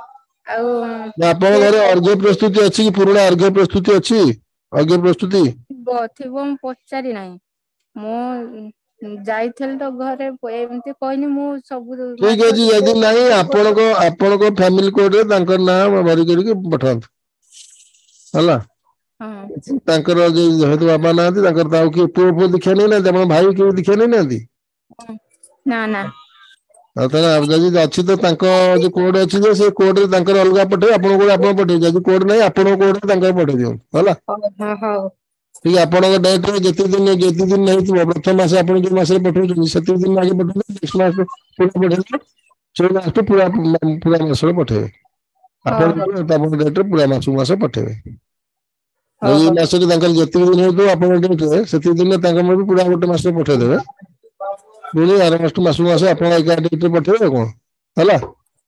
ଆପଣ ଘରେ अर्घ्य प्रस्तुति अछि कि पुराना अर्घ्य प्रस्तुति अछि अर्घ्य प्रस्तुति थिबो मु पचारि नाही मु जाइथल तो घरे एमती कहनी मु सब ठीक अछि यदि नाही आपनको फैमिली कोड रे तांकर नाम भरि करी पठांत हला हां तांकर जे हेतु बाबा नांती तांकर ताऊ की पुओ दिखे नै ना अपन भाई की दिखे नै नांती ना ना ताले अब जदी अछि तो तांको जो कोड अछि जे से कोड रे तांकर अलगा पठे आपन कोड आपन पठे जदी कोड नै आपन कोड रे तांकर पठे दियो हला हां हां ठीक आपन को डेट रे जति दिन नै थि प्रथम मास आपन जो मास रे पठौ सति दिन आगे पठौ नेक्स्ट मास पूरा पठे से लास्ट पूरा मास रे पठे आपन तब डेट रे पूरा मास पठेबे जदी मास रे तांकर जति दिन हो तो आपन डेट रे सति दिन तांकर पूरा गोटे मास रे पठे देबे ପୁଣି ଆର ମାସ ଆପଣ ଏକା ଡେଟ୍ ରେ ପଠେଇବେ ଆଉ କଣ ହେଲା।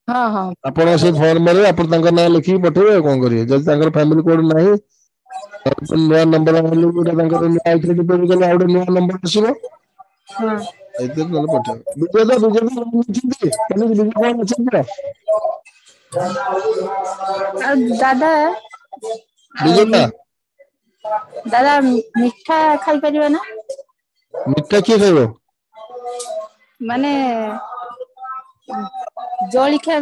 ହଁ ହଁ ଆପଣ ସେ ଫର୍ମରେ ଆପଣ ତାଙ୍କ ନାଁ ଲେଖିକି ପଠେଇବେ ଆଉ କଣ କରିବେ। ଯଦି ତାଙ୍କର ଫ୍ୟାମିଲି କୋଡ୍ ନାହିଁ ନୂଆ ନମ୍ବର ତାଙ୍କର ଆଉ ଗୋଟେ ନୂଆ ନମ୍ବର ଆସିବ। ହଁ। ଏଇଥିରେ ନହେଲେ ପଠେଇବ। ବିଜୟ ଅଛନ୍ତି? ଆଉ ଦାଦା ବିଜେତା ଦାଦା ମିଠା ଖାଇପାରିବ ନା? ମିଠା କିଏ ଖାଇବ? ମାନେ ଜଳଖିଆ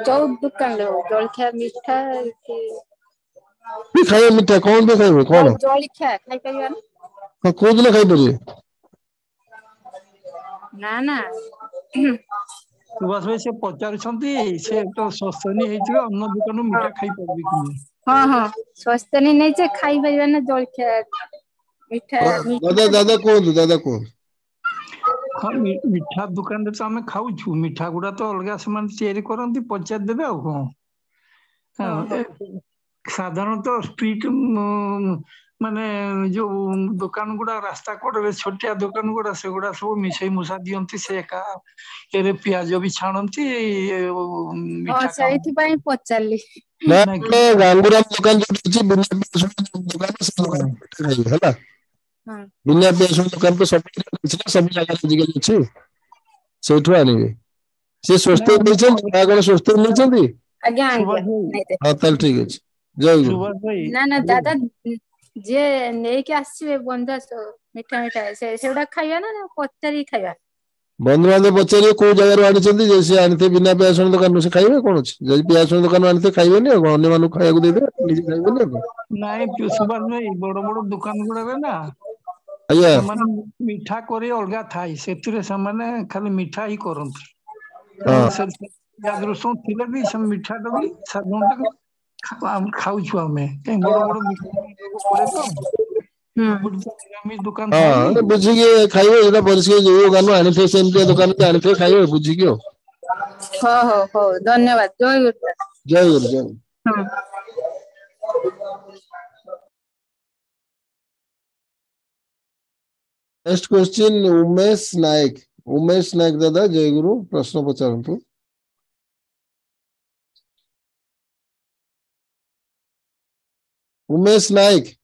ଯୋଉ ଦୋକାନରେ ହଉ ଜଳଖିଆ ମିଠା କି କି ଖାଇବେ ମିଠା କଣ ବି ଖାଇବେ କଣ? ଜଳଖିଆ ଖାଇପାରିବା ନା? ହଁ କୋଉଦିନ ଖାଇପାରିବେ? ନା ନା। ସୁଭାଷ ଭାଇ ସେ ପଚାରୁଛନ୍ତି ସେ ତ ଶୋଷଣୀ ହେଇଥିବେ ଅନ୍ୟ ଦୋକାନରୁ ମିଠା ଖାଇପାରିବେ କି ନାହିଁ। ହଁ ହଁ ସ୍ୱସ୍ତିନି ନେଇଛେ ଖାଇପାରିବା ନା ଜଳଖିଆ ମିଠା ଦାଦା କୁହନ୍ତୁ କୁହନ୍ତୁ। ହଁ ମିଠା ଦୋକାନରେ ତ ଆମେ ଖାଉଛୁ ମିଠା ଗୁଡା ତ ଅଲଗା ସେମାନେ ତିଆରି କରନ୍ତି ପଚାରିଦେବେ ଆଉ କଣ। ଓହୋ ସାଧାରଣତଃ ଷ୍ଟ୍ରିଟ୍ ମାନେ ଯୋଉ ଦୋକାନ ଗୁଡା ରାସ୍ତା କଡରେ ଛୋଟିଆ ଦୋକାନ ଗୁଡା ସେଗୁଡା ସବୁ ମିଶେଇ ମୁଶା ଦିଅନ୍ତି ସେ ଏକା ଏରେ ପିଆଜ ବି ଛାଣନ୍ତି ହଁ ମିଠା ଖାଉ ସେଇଥିପାଇଁ ପଚାରିଲି। ନା ନାଇଁ କି ଗାଙ୍ଗୁରାମ ଦୋକାନ ଯୋଉଠି ଅଛି ହେଲା। ହଁ। ବିନା ପିଆଜ ରସୁଣ ଦୋକାନ ତ ସବୁ ଜାଗାରେ ଆଜିକାଲି ଅଛି। ସେଇଠୁ ଆଣିବେ। ସେ ନାଇଁ ସ୍ୱସ୍ତିକ ନେଇଛନ୍ତି ନା କଣ ସ୍ୱସ୍ତିକ ନେଇଛନ୍ତି? ଆଜ୍ଞା ଆଜ୍ଞା ସୁଭାଷ ଭାଇ ହଁ ତାହେଲେ ଠିକ ଅଛି ଜୟ ଗୁରୁ। ସୁଭାଷ ଭାଇ ନା ନା ଦାଦା ଯିଏ ନେଇକି ଆସିବେ ବନ୍ଧୁ ମିଠା ସେଗୁଡା ଖାଇବା ନା ପଚାରିକି ଖାଇବା? ବନ୍ଧୁବାନ୍ଧବ ପଚାରିବେ କୋଉ ଜାଗାରୁ ଆଣିଛନ୍ତି ଯେ ସେ ଆଣିଥିବେ ବିନା ପିଆଜ ରସୁଣ ଦୋକାନରୁ ସେ ଖାଇବେ କଣ ଅଛି। ଯଦି ପିଆଜ ରସୁଣ ଦୋକାନରୁ ଆଣିଥିବେ ଖାଇବେନି ଆଉ ଅନ୍ୟମାନଙ୍କୁ ଖାଇବାକୁ ଦେଇଦେବେ ନିଜେ ଖାଇବେନି ଆଉ କଣ। ନାଇଁ ସୁଭାଷ ଭାଇ ବଡ ବଡ ଦୋକାନ ଗୁଡାରେ ନା ଆଜ୍ଞା ସେମାନେ ମିଠା କରି ଅଲଗା ଥାଏ ସେଥିରେ ସେମାନେ ଖାଲି ମିଠା ହିଁ କରନ୍ତି। ତେଣୁ ହଁ ସେ ପିଆଜ ରସୁଣ ଥିଲେ ବି ସେ ମିଠାଟା ବି ସାଧାରଣତଃ ଖାଉଛୁ ଆମେ କାହିଁ ବଡ ବଡ ପଡେ ତ ହୁଁ ନିରାମିଷ ଦୋକାନ ଥାଏ ହଁ ବୁଝିକି ଖାଇବେ ଯୋଉଟା ପରିଷ୍କାର ଯୋଉ ଦୋକାନରୁ ଆଣିଥିବେ ସେମିତିଆ ଦୋକାନରୁ ଆଣିଥିବେ ଖାଇବେ ବୁଝିକି ଆଉ। ହଁ ହଉ ହଉ ଧନ୍ୟବାଦ ଜୟ ଗୁରୁ। ଜୟ ଗୁରୁ ଜୟ ଗୁରୁ। ହଁ। Next question Umesh Nayak. ଉମେଶ ନାୟକ ଦାଦା ଜୟଗୁରୁ ପ୍ରଶ୍ନ ପଚାରନ୍ତୁ। ଉମେଶ ନାୟକ।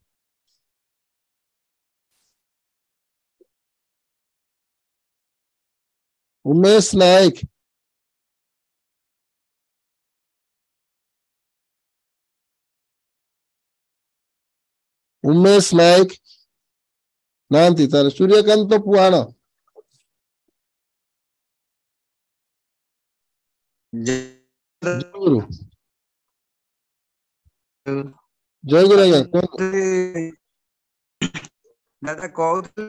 ଉମେଶ ନାୟକ। ଉମେଶ ନାୟକ ନାହାନ୍ତି ତାହେଲେ ସୂର୍ଯ୍ୟକାନ୍ତ ପୁହାଣ। ଜୟଗୁରୁ ଜୟଗୁରୁ ଆଜ୍ଞା କୁହନ୍ତୁ। ଦାଦା କହୁଥିଲି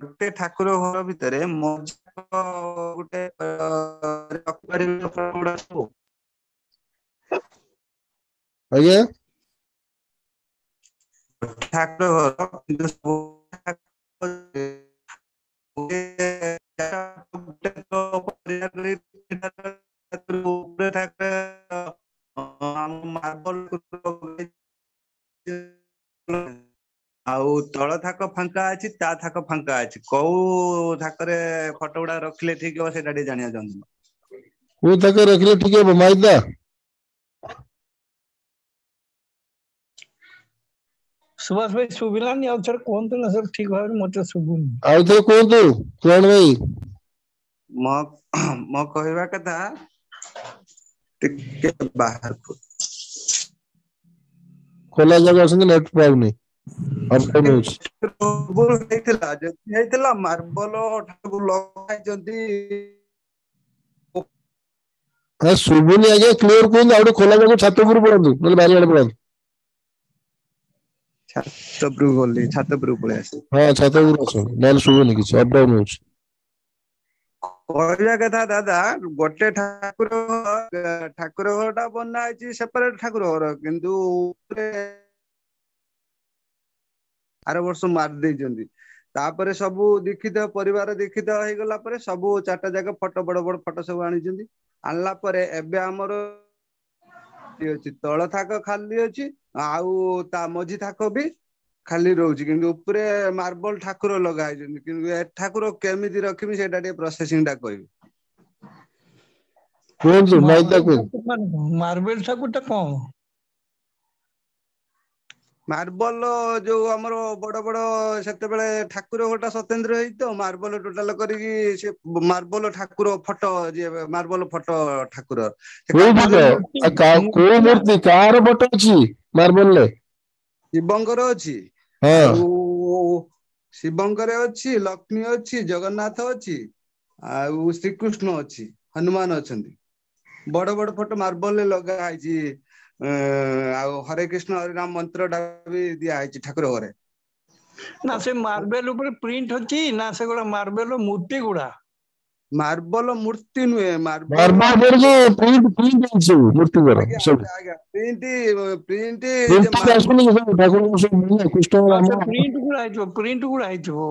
ଗୋଟେ ଠାକୁର ଘର ଭିତରେ ଗୋଟେ ଆଜ୍ଞା ଠାକୁର ଘର କିନ୍ତୁ ଆଉ ତଳ ଥାକ ଫାଙ୍କା ଅଛି ତା ଥାକ ଫାଙ୍କା ଅଛି କୋଉ ଥାକରେ ଫଟୋ ଗୁଡା ରଖିଲେ ଠିକ ହବ ସେଇଟା ଟିକେ ଜାଣିବାକୁ ଚାହୁଁଥିଲି। କୋଉ ଥାକ ରଖିଲେ ଠିକ ହବ ମାଇଦା? ସୁଭାଷ ଭାଇ ଶୁଭିଲାନି ଆଉ ଥରେ କୁହନ୍ତୁ ନା ସାର୍ ଠିକ ଭାବରେ ମତେ ଶୁଭୁନି। ଆଉଥରେ କୁହନ୍ତୁ କିରଣ ଭାଇ। ମୋ କହିବା କଥା ଟିକେ ବାହାରକୁ ଖୋଲା ଜାଗା ଅଛନ୍ତି ନେଟ୍ ପାଉନି ଅପଡାଉନ୍ ହଉଛି। ହେଇଥିଲା ମାର୍ବଲ ଠାକୁ ଲଗାଇଛନ୍ତି। ଶୁଭୁନି ଆଜ୍ଞା କ୍ଲିୟର କୁହନ୍ତୁ ଆଉ ଗୋଟେ ଖୋଲା ଜାଗା ଛାତ ଉପରୁ ପଳାନ୍ତୁ ନହେଲେ ବାରିଆଡେ ପଳାନ୍ତୁ। ଛାତ ଉପରକୁ ଗଲି ଛାତ ଉପରକୁ ପଳେଇ ଆସିଲି। ହଁ ଛାତ ଉପରକୁ ଆସ ନହେଲେ ଶୁଭୁନି କିଛି ଅପଡାଉନ୍ ହଉଛି। କହିବା କଥା ଦାଦା ଗୋଟେ ଠାକୁର ଘର ଟା ବନା ହେଇଛି ସେପାରେଟ ଠାକୁର ଘର କିନ୍ତୁ ଆର ବର୍ଷ ମାରି ଦେଇଛନ୍ତି। ତାପରେ ସବୁ ଦୀକ୍ଷିତ ପରିବାର ଦୀକ୍ଷିତ ହେଇଗଲା ପରେ ସବୁ ଚାରିଟା ଯାକ ଫଟୋ ବଡ ବଡ ଫଟୋ ସବୁ ଆଣିଛନ୍ତି ଆଣିଲା ପରେ ଏବେ ଆମର ଅଛି ତଳ ଥାକ ଖାଲି ଅଛି ଆଉ ତା ମଝି ଥାକ ବି ଖାଲି ରହୁଛି କିନ୍ତୁ ଉପରେ ମାର୍ବଲ ଠାକୁର ଲଗା ହେଇଛନ୍ତି କିନ୍ତୁ ଏ ଠାକୁର କେମିତି ରଖିବି ସେଇଟା ଟିକେ ପ୍ରୋସେସିଂ ଟା କହିବି। କୁହନ୍ତୁ ମାଇକ୍ କୁହନ୍ତୁ। ମାର୍ବେଲ ଠାକୁରଟା କଣ? ମାର୍ବଲ ଯୋଉ ଆମର ବଡ ବଡ ସେତେବେଳେ ଠାକୁର ଗୋଟା ସ୍ୱତନ୍ତ୍ର ହେଇ ତ ମାର୍ବଲ ଟୋଟାଲ କରିକି ସେ ମାର୍ବଲ ଠାକୁର ଫଟୋ ଯିଏ ମାର୍ବଲ ଫଟୋ ଠାକୁର କୋଉ ମୂର୍ତ୍ତି କାହାର ଫଟୋ ଅଛି ମାର୍ବଲରେ? ଶିବଙ୍କର ଅଛି ହଁ ଆଉ ଶିବଙ୍କର ଅଛି, ଲକ୍ଷ୍ମୀ ଅଛି, ଜଗନ୍ନାଥ ଅଛି ଆଉ ଶ୍ରୀକୃଷ୍ଣ ଅଛି, ହନୁମାନ ଅଛନ୍ତି। ବଡ ବଡ ଫଟୋ ମାର୍ବଲ ରେ ଲଗା ହେଇଛି। ଆଉ ହରେ କୃଷ୍ଣ ହରିନାମ ମନ୍ତ୍ର ଟା ବି ଦିଆ ହେଇଛି ଠାକୁର ଘରେ। ନା ସେ ମାର୍ବେଲ ଉପରେ ପ୍ରିଣ୍ଟ ଅଛି ନା ସେଗୁଡା ମାର୍ବେଲ ମୂର୍ତ୍ତି ଗୁଡା? ମାର୍ବଲ ମୂର୍ତ୍ତି ନୁହେଁ ମୂର୍ତ୍ତି ଆଜ୍ଞା ସବୁ ଆଜ୍ଞା ପ୍ରିଣ୍ଟ ସେ ପ୍ରିଣ୍ଟ ଗୁଡା ହେଇଥିବ ପ୍ରିଣ୍ଟ ଗୁଡା ହେଇଥିବ।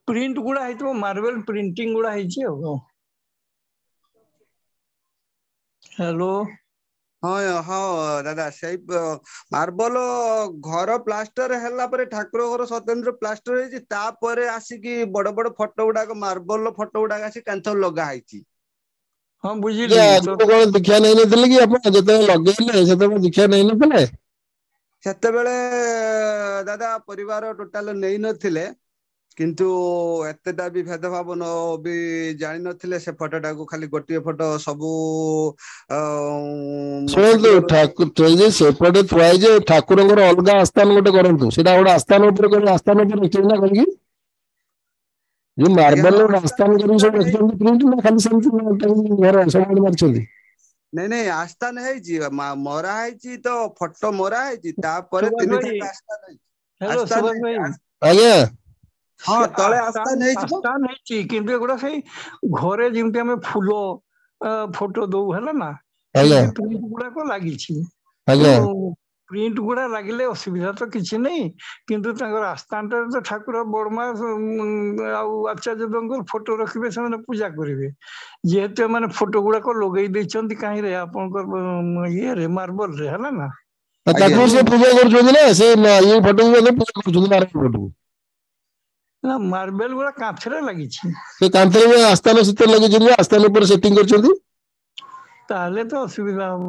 ପ୍ରିଣ୍ଟ ଗୁଡା ହେଇଥିବ ମାର୍ବେଲ ପ୍ରିଣ୍ଟିଂ ଗୁଡା ହେଇଛି ଆଉ। ହ୍ୟାଲୋ। ହଁ ହଁ ଦାଦା ସେଇ ମାର୍ବଲ ଘର ପ୍ଲାଷ୍ଟର ହେଲା ପରେ ଠାକୁର ଘର ସ୍ୱତନ୍ତ୍ର ପ୍ଲାଷ୍ଟର ହେଇଛି ତାପରେ ଆସିକି ବଡ ବଡ ଫଟୋ ଗୁଡାକ ମାର୍ବଲ ଫଟୋ ଗୁଡାକ ଆସି କାନ୍ଥରେ ଲଗା ହେଇଛି। ହଁ ବୁଝିଲି। କଣ ଦୀକ୍ଷା ନେଇନଥିଲେ କି ଆପଣ ଯେତେବେଳେ ଲଗେଇଲେ ସେତେବେଳେ ଦୀକ୍ଷା ନେଇନଥିଲେ? ସେତେବେଳେ ଦାଦା ପରିବାର ଟୋଟାଲ ନେଇ ନଥିଲେ କିନ୍ତୁ ଏତେଟା ବି ଭେଦଭାବ ବି ଜାଣିନଥିଲେ ସେ ଫଟୋଟାକୁ ଖାଲି ଗୋଟିଏ ଫଟୋ ସବୁ ଶୁଣନ୍ତୁ ସେପଟେ ଥୁଆ ହେଇଛି ଠାକୁରଙ୍କର ଅଲଗା ଆସ୍ଥାନ ଗୋଟେ କରନ୍ତୁ ସେଇଟା ଗୋଟେ ଆସ୍ଥାନ ଉପରେ ଆସ୍ଥାନ ଉପରେ ରଖିବେ ନା କରିକି ଯୋଉ ଆଜ୍ଞା ହଁ ମାର୍ବଲ ଆସ୍ଥାନ କରିକି ସବୁ ରଖିଛନ୍ତି ପ୍ରିଣ୍ଟ ନା ଖାଲି ସେମିତି ଘର ସବୁଆଡେ ମାରିଛନ୍ତି? ନାଇଁ ଆସ୍ଥାନ ହେଇଛି ମରା ହେଇଛି ତ ଫଟୋ ମରା ହେଇଛି ତାପରେ ସୁଭାଷ ତିନି ଭାଇ, ଚାରିଟା ଆସ୍ଥାନ ହେଇଛି। ହ୍ୟାଲୋ ଆସ୍ଥାନ ସୁଭାଷ ଭାଇ। ହେଇଛି ଆଜ୍ଞା ହଁ ସେ ତଳେ ଆସ୍ଥାନ ହେଇଛି ଆସ୍ଥାନ ହେଇଛି କିନ୍ତୁ ଏଗୁଡା ସେଇ ଘରେ ଯେମିତି ଆମେ ଫୁଲ ଫଟୋ ଦଉ ହେଲା ନା ଆଜ୍ଞା ସେମିତି ପ୍ରିଣ୍ଟ ଗୁଡାକ ଲାଗିଛି ଆଜ୍ଞା ତେଣୁ ପ୍ରିଣ୍ଟ ଗୁଡା ଲାଗିଲେ ଅସୁବିଧା ତ କିଛି ନାହିଁ କିନ୍ତୁ ତାଙ୍କର ଆସ୍ଥାନଟାରେ ତ ଠାକୁର ବଡମା ଆଉ ଆଚାର୍ଯ୍ୟ ଦେବଙ୍କର ଫଟୋ ରଖିବେ ସେମାନେ ପୂଜା କରିବେ। ଯେହେତୁ ଏମାନେ ଫଟୋ ଗୁଡାକ ଲଗେଇ ଦେଇଛନ୍ତି କାହିଁରେ ଆପଣଙ୍କର ଇଏରେ ମାର୍ବଲ ରେ ହେଲା ନା। ଆଜ୍ଞା ତାକୁ ସେ ପୂଜା କରୁଛନ୍ତି ନା ସେ ଇଏ ଫଟୋ ପୂଜା କରୁଛନ୍ତି ମାର୍ବଲ ଫଟୋକୁ। ନା ମାର୍ବେଲ ଗୁଡା କାନ୍ଥରେ ଲାଗିଛି। ସେ କାନ୍ଥରେ ଆସ୍ଥାନ ଲାଗିଛନ୍ତି ଆସ୍ଥାନ ଉପରେ ସେଟିଂ କରିଛନ୍ତି। ତାହେଲେ ତ ଅସୁବିଧା ହବ।